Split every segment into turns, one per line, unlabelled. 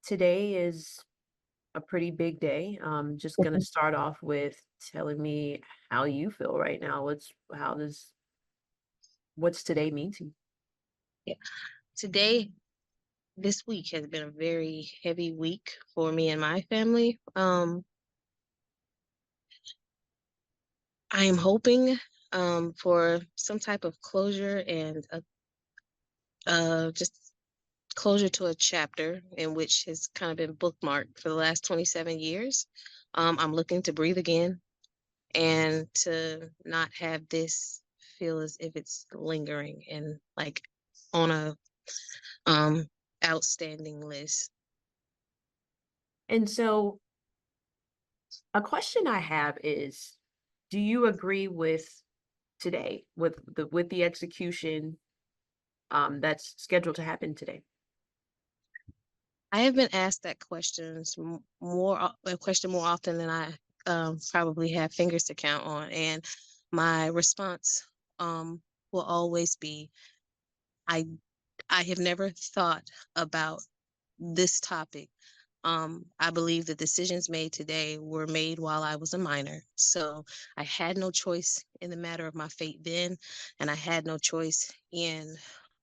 Today is a pretty big day. Just gonna
Mhm.
start off with telling me how you feel right now. What's today mean to you?
Yeah. Today, this week has been a very heavy week for me and my family. I am hoping for some type of closure and just closure to a chapter in which has kind of been bookmarked for the last 27 years. I'm looking to breathe again and to not have this feel as if it's lingering and like on a um outstanding list.
And so a question I have is, do you agree with today, with the execution that's scheduled to happen today?
I have been asked that a question more often than I probably have fingers to count on, and my response will always be, I I have never thought about this topic. I believe the decisions made today were made while I was a minor, so I had no choice in the matter of my fate then, and I had no choice in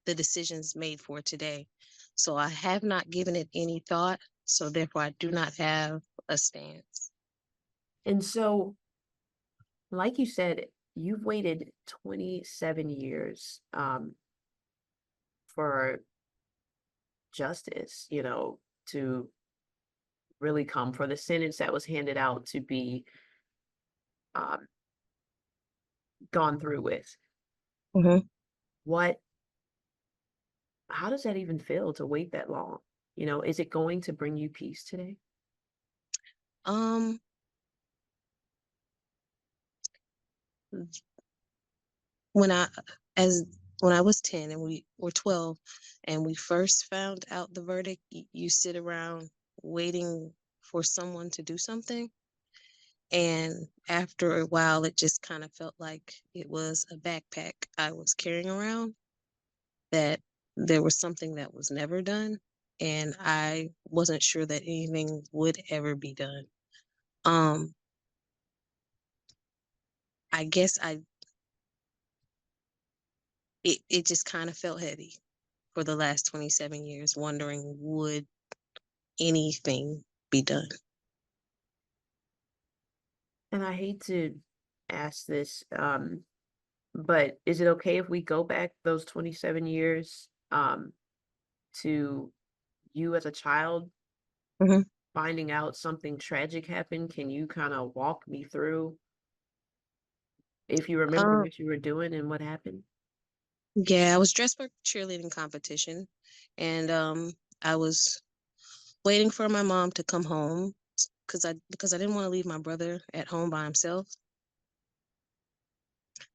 the decisions made for today. So I have not given it any thought, so therefore I do not have a stance.
And so, like you said, you've waited 27 years for justice, to really come for the sentence that was handed out to be um, gone through with.
Hmm.
What, how does that even feel to wait that long? Is it going to bring you peace today?
Um, when I as when I was 10 and we were 12 and we first found out the verdict, you sit around waiting for someone to do something. And after a while, it just kind of felt like it was a backpack I was carrying around, that there was something that was never done. And I wasn't sure that anything would ever be done. Um, I guess it just kind of felt heavy for the last 27 years, wondering would anything be done.
And I hate to ask this, but is it okay if we go back those 27 years to you as a child
Hmm.
finding out something tragic happened? Can you kind of walk me through if you remember
Um,
what you were doing and what happened?
yeah, I was dressed for cheerleading competition, and I was waiting for my mom to come home because I didn't want to leave my brother at home by himself.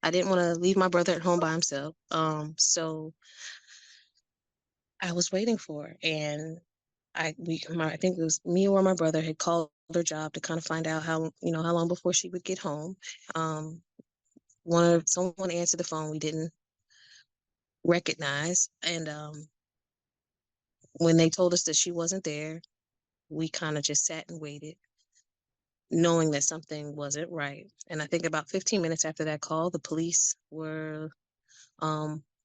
I didn't want to leave my brother at home by himself. So I was waiting for her, and I think it was me or my brother had called her job to kind of find out how long before she would get home. Um, someone answered the phone we didn't recognize, and when they told us that she wasn't there, we kind of just sat and waited, knowing that something wasn't right. And I think about 15 minutes after that call, the police were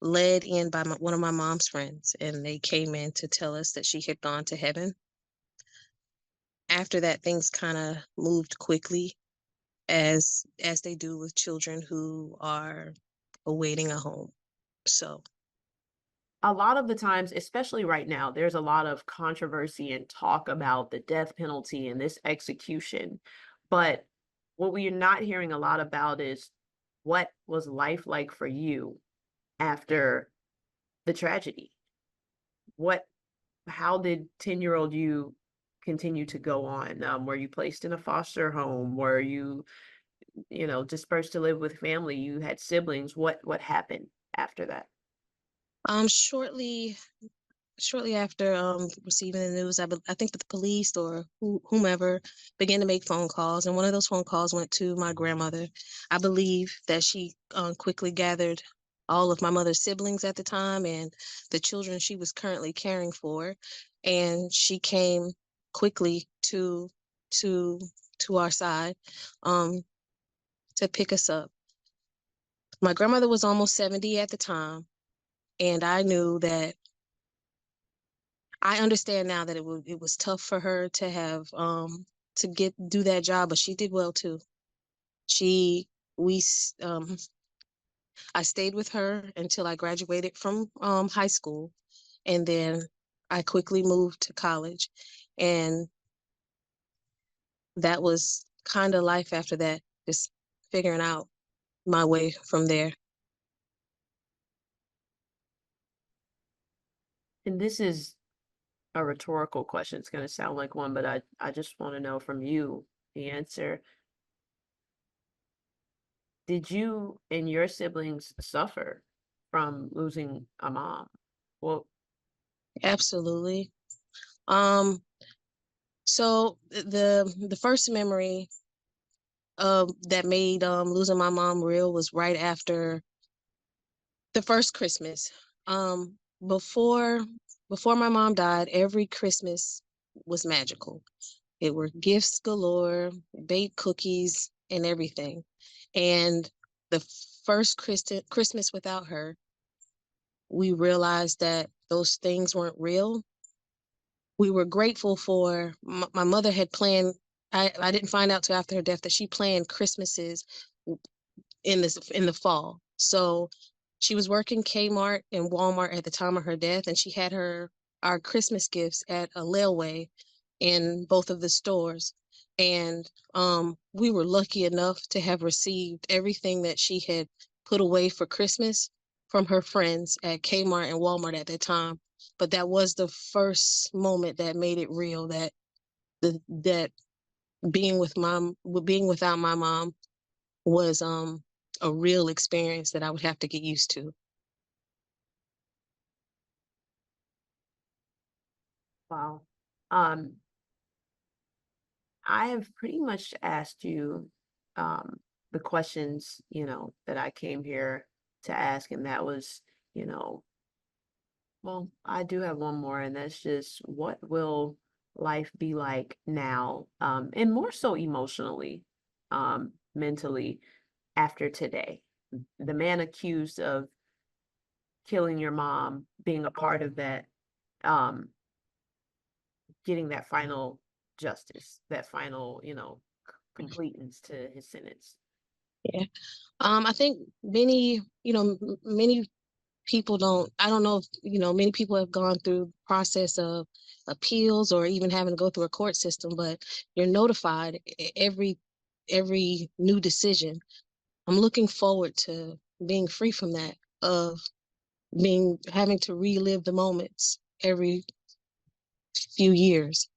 led in by one of my mom's friends, and they came in to tell us that she had gone to heaven. After that, things kind of moved quickly, as they do with children who are awaiting a home. So,
A lot of the times, especially right now, there's a lot of controversy and talk about the death penalty and this execution. But what we're not hearing a lot about is what was life like for you after the tragedy? What, how did 10-year-old you continue to go on? Were you placed in a foster home? Were you, dispersed to live with family? You had siblings. What happened after that?
shortly after receiving the news, I think that the police or whomever began to make phone calls, and one of those phone calls went to my grandmother. I believe that she quickly gathered all of my mother's siblings at the time and the children she was currently caring for, and she came quickly to to our side um, to pick us up. My grandmother was almost 70 at the time, and I knew that I understand now that it was tough for her to have to do that job, but she did well too. She we I stayed with her until I graduated from high school, and then I quickly moved to college, and that was kind of life after that, just figuring out my way from there.
And this is a rhetorical question. It's going to sound like one, but I just want to know from you the answer. Did you and your siblings suffer from losing a mom? Well,
Absolutely. Um, so the first memory that made losing my mom real was right after the first Christmas. Um, before before my mom died, every Christmas was magical. It were gifts galore, baked cookies, and everything. And the first Christmas without her, we realized that those things weren't real. We were grateful for my mother had planned. I didn't find out till after her death that she planned Christmases in the fall. So she was working Kmart and Walmart at the time of her death, and she had our Christmas gifts at a layaway in both of the stores. And we were lucky enough to have received everything that she had put away for Christmas from her friends at Kmart and Walmart at that time. But that was the first moment that made it real that being without my mom was a real experience that I would have to get used to.
wow. I have pretty much asked you um, the questions, that I came here to ask, and that was, you know, well, I do have one more, and that's just what will life be like now, and more so emotionally, mentally after today. The man accused of killing your mom, being a part of that, um, getting that final justice, that final, completeness to his sentence.
Yeah. I think many people don't, I don't know if, many people have gone through the process of appeals or even having to go through a court system, but you're notified every new decision. I'm looking forward to being free from that, of having to relive the moments every few years.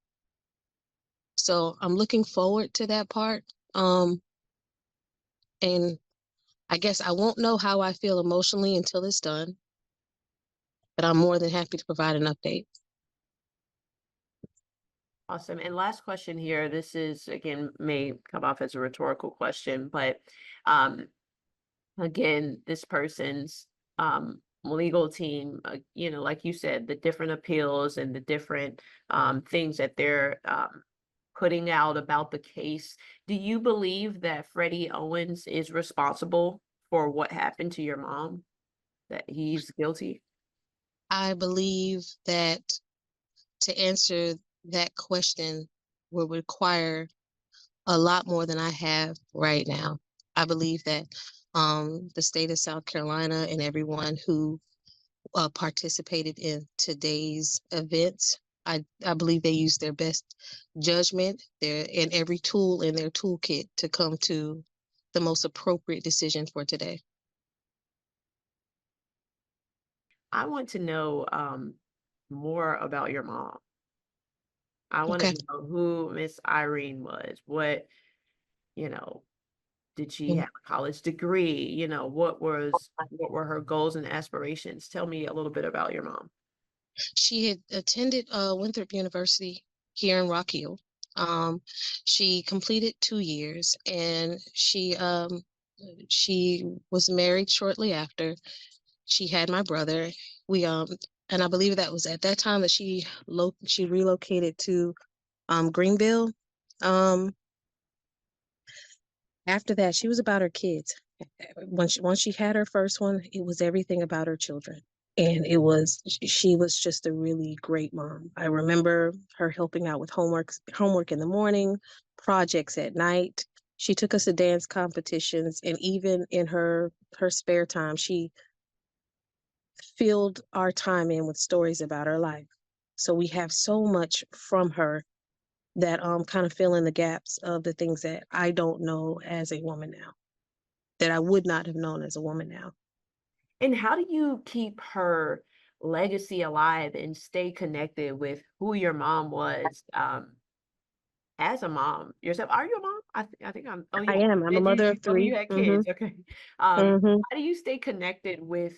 So I'm looking forward to that part. And I guess I won't know how I feel emotionally until it's done, but I'm more than happy to provide an update.
Awesome. And last question here. This is, again, may come off as a rhetorical question, but um, again, this person's legal team, like you said, the different appeals and the different things that they're putting out about the case. Do you believe that Freddie Owens is responsible for what happened to your mom? That he's guilty?
I believe that to answer that question will require a lot more than I have right now. I believe that the state of South Carolina and everyone who participated in today's events, I believe they used their best judgment their and every tool in their toolkit to come to the most appropriate decision for today.
I want to know more about your mom. I want to
Okay.
know who Miss Irene was. You know, did she
Mm.
have a college degree? What were her goals and aspirations? Tell me a little bit about your mom.
She had attended Winthrop University here in Rock Hill. Um, she completed 2 years, and she was married shortly after. She had my brother. We and I believe that was at that time that she relocated to Greenville. Um, After that, she was about her kids. Once she had her first one, it was everything about her children. And she was just a really great mom. I remember her helping out with homework in the morning, projects at night. She took us to dance competitions, and even in her spare time, she filled our time in with stories about her life. So we have so much from her that kind of fill in the gaps of the things that I don't know as a woman now, that I would not have known as a woman now.
And how do you keep her legacy alive and stay connected with who your mom was, as a mom yourself? Are you a mom? I think I'm oh,
I
yeah,
am. I'm a
did
mother of
you
three.
had
Mm-hmm.
kids, okay.
Mm-hmm.
How do you stay connected with,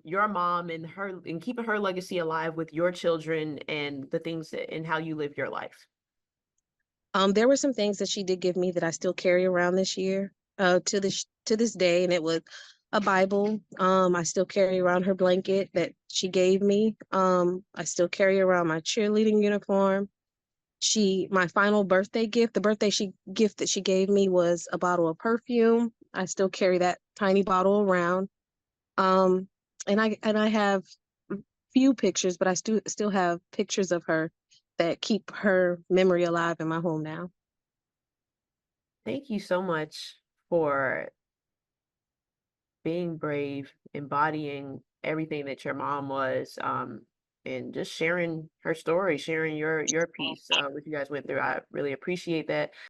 your mom and her and keeping her legacy alive with your children and the things that and how you live your life?
There were some things that she did give me that I still carry around this year, to this day, and it was a Bible. I still carry around her blanket that she gave me. I still carry around my cheerleading uniform. My final birthday gift, the birthday she gift that she gave me was a bottle of perfume. I still carry that tiny bottle around. Um, and I have few pictures, but I still have pictures of her that keep her memory alive in my home now.
Thank you so much for being brave, embodying everything that your mom was, and just sharing her story, sharing your piece, what you guys went through. I really appreciate that.